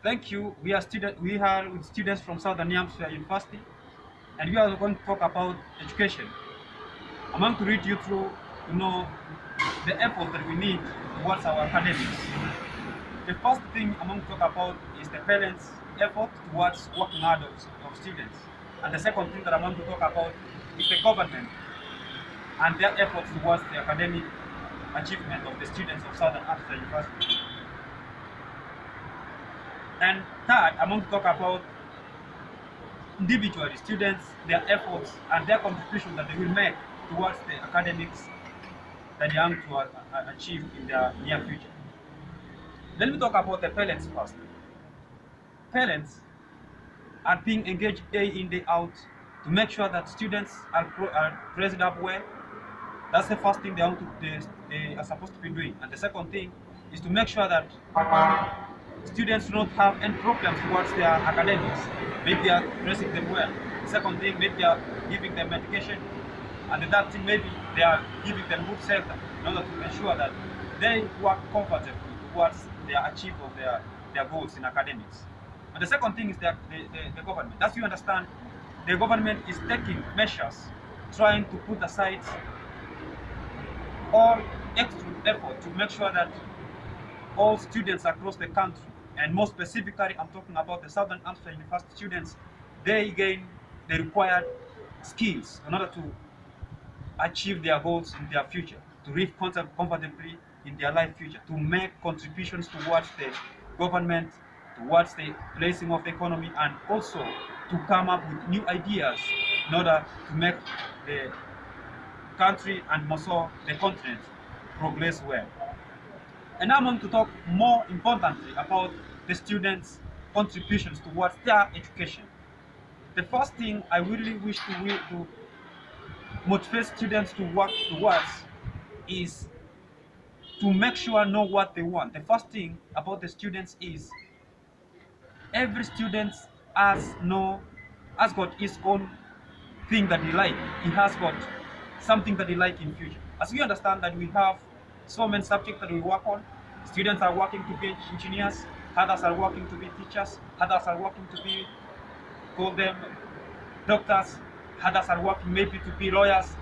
Thank you. We are with students from Southern New Hampshire University, and we are going to talk about education. I'm going to read you through to know the effort that we need towards our academics. The first thing I'm going to talk about is the parents' effort towards working adults of students. And the second thing that I'm going to talk about is the government and their efforts towards the academic achievement of the students of Southern Africa University. And third, I'm going to talk about individually students, their efforts and their contribution that they will make towards the academics that they aim to achieve in their near future. Let me talk about the parents first. Parents are being engaged day in, day out to make sure that students are raised up well. That's the first thing they are supposed to be doing. And the second thing is to make sure that students do not have any problems towards their academics. Maybe they are dressing them well. The second thing, maybe they are giving them medication. And the third thing, maybe they are giving them good shelter in order to ensure that they work comfortably towards their achievement of their goals in academics. And the second thing is the government. As you understand, the government is taking measures trying to put aside all extra effort to make sure that all students across the country, and more specifically, I'm talking about the Southern Africa University students, they gain the required skills in order to achieve their goals in their future, to live comfortably in their life future, to make contributions towards the government, towards the placing of the economy, and also to come up with new ideas in order to make the country and more so the continent progress well. And now I'm going to talk more importantly about the students' contributions towards their education. The first thing I really wish to motivate students to work towards is to make sure know what they want. The first thing about the students is every student has got his own thing that he like. He has got something that he like in future. As we understand that we have so many subjects that we work on. Students are working to be engineers, others are working to be teachers, others are working to be, call them doctors, others are working maybe to be lawyers.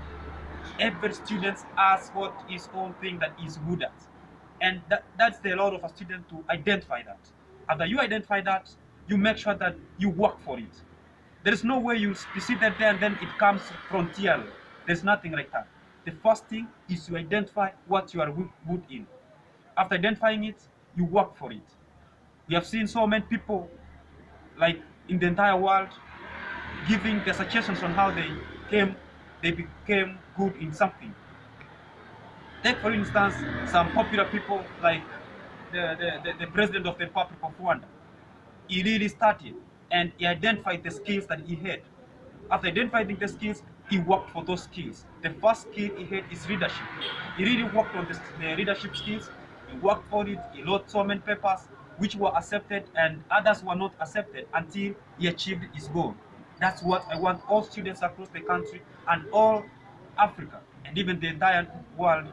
Every student has got his own thing that he's good at. And that's the role of a student to identify that. After you identify that, you make sure that you work for it. There is no way you sit there and then it comes frontier. There's nothing like that. The first thing is to identify what you are good in. After identifying it, you work for it. We have seen so many people, like in the entire world, giving their suggestions on how they became good in something. Take for instance some popular people like the president of the Republic of Rwanda. He really started and he identified the skills that he had. After identifying the skills, he worked for those skills. The first skill he had is leadership. He really worked on the leadership skills. He worked for it. He wrote so many papers which were accepted and others were not accepted until he achieved his goal. That's what I want all students across the country and all Africa and even the entire world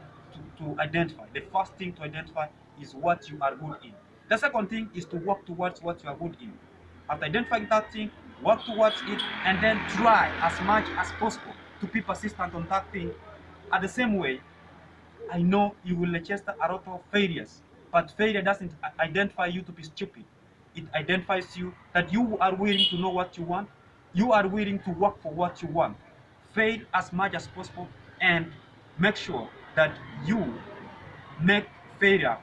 to identify. The first thing to identify is what you are good in. The second thing is to work towards what you are good in. After identifying that thing, work towards it, and then try as much as possible to be persistent on that thing. At the same way, I know you will register a lot of failures, but failure doesn't identify you to be stupid. It identifies you that you are willing to know what you want, you are willing to work for what you want. Fail as much as possible and make sure that you make failure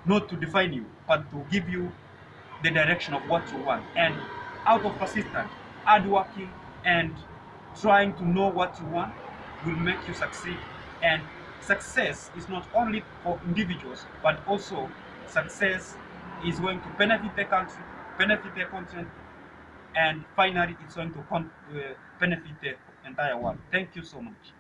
not to define you, but to give you the direction of what you want. And out of persistence, hard working, and trying to know what you want will make you succeed. And success is not only for individuals, but also success is going to benefit the country, benefit the continent, and finally it's going to benefit the entire world. Thank you so much.